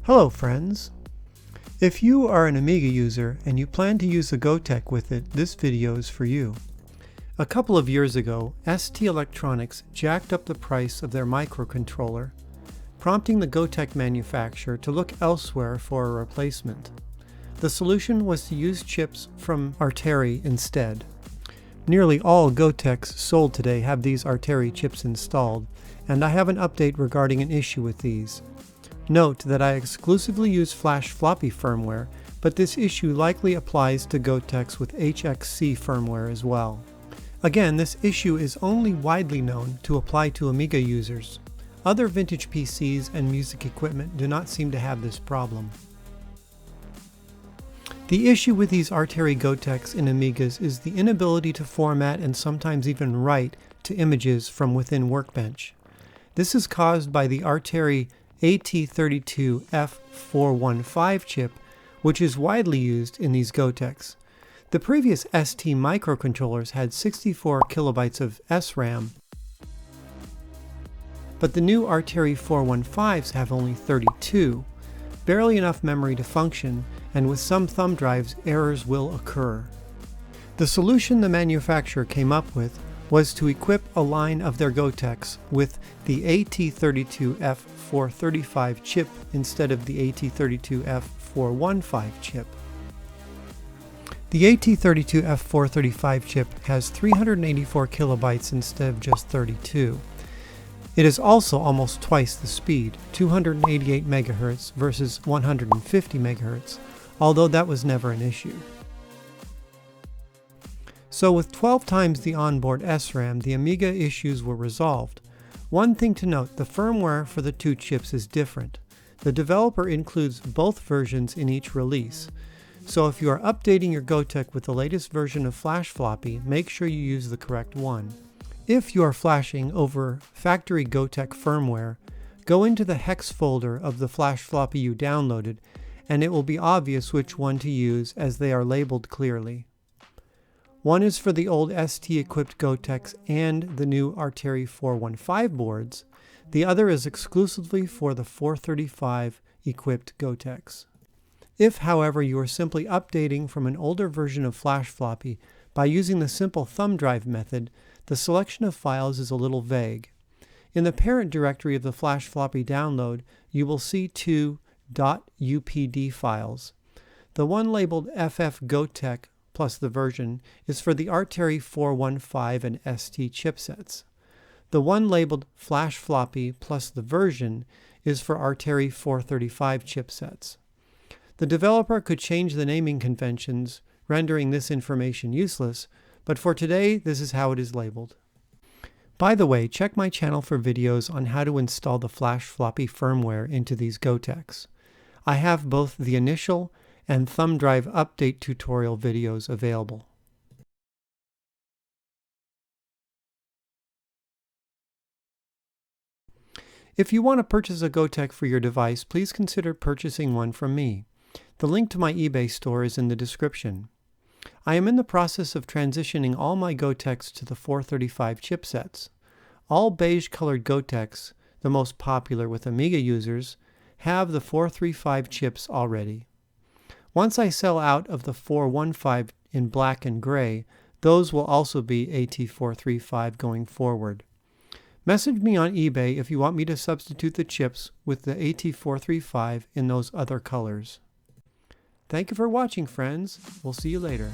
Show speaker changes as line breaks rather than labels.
Hello friends! If you are an Amiga user and you plan to use the Gotek with it, this video is for you. A couple of years ago, ST Electronics jacked up the price of their microcontroller, prompting the Gotek manufacturer to look elsewhere for a replacement. The solution was to use chips from Arteri instead. Nearly all Goteks sold today have these Arteri chips installed, and I have an update regarding an issue with these. Note that I exclusively use flash floppy firmware, but this issue likely applies to Goteks with HXC firmware as well. Again, this issue is only widely known to apply to Amiga users. Other vintage PCs and music equipment do not seem to have this problem. The issue with these Arteri Goteks in Amigas is the inability to format and sometimes even write to images from within Workbench. This is caused by the Arteri AT32F415 chip, which is widely used in these Goteks. The previous ST microcontrollers had 64 kilobytes of SRAM, but the new Arteri 415s have only 32, barely enough memory to function, and with some thumb drives, errors will occur. The solution the manufacturer came up with was to equip a line of their Goteks with the AT32F435 chip instead of the AT32F415 chip. The AT32F435 chip has 384 kilobytes instead of just 32. It is also almost twice the speed, 288 MHz versus 150 MHz, although that was never an issue. So with 12 times the onboard SRAM, the Amiga issues were resolved. One thing to note, the firmware for the two chips is different. The developer includes both versions in each release. So if you are updating your Gotek with the latest version of Flash Floppy, make sure you use the correct one. If you are flashing over factory Gotek firmware, go into the hex folder of the Flash Floppy you downloaded, and it will be obvious which one to use as they are labeled clearly. One is for the old ST-equipped Goteks and the new Arteri 415 boards. The other is exclusively for the 435-equipped Goteks. If, however, you are simply updating from an older version of Flash Floppy by using the simple thumb drive method, the selection of files is a little vague. In the parent directory of the Flash Floppy download, you will see two .upd files. The one labeled FF Gotek plus the version is for the Arteri 415 and ST chipsets. The one labeled Flash Floppy plus the version is for Arteri 435 chipsets. The developer could change the naming conventions, rendering this information useless, but for today, this is how it is labeled. By the way, check my channel for videos on how to install the Flash Floppy firmware into these Goteks. I have both the initial and thumb drive update tutorial videos available. If you want to purchase a Gotek for your device, please consider purchasing one from me. The link to my eBay store is in the description. I am in the process of transitioning all my Goteks to the 435 chipsets. All beige-colored Goteks, the most popular with Amiga users, have the 435 chips already. Once I sell out of the 415 in black and gray, those will also be AT435 going forward. Message me on eBay if you want me to substitute the chips with the AT435 in those other colors. Thank you for watching, friends. We'll see you later.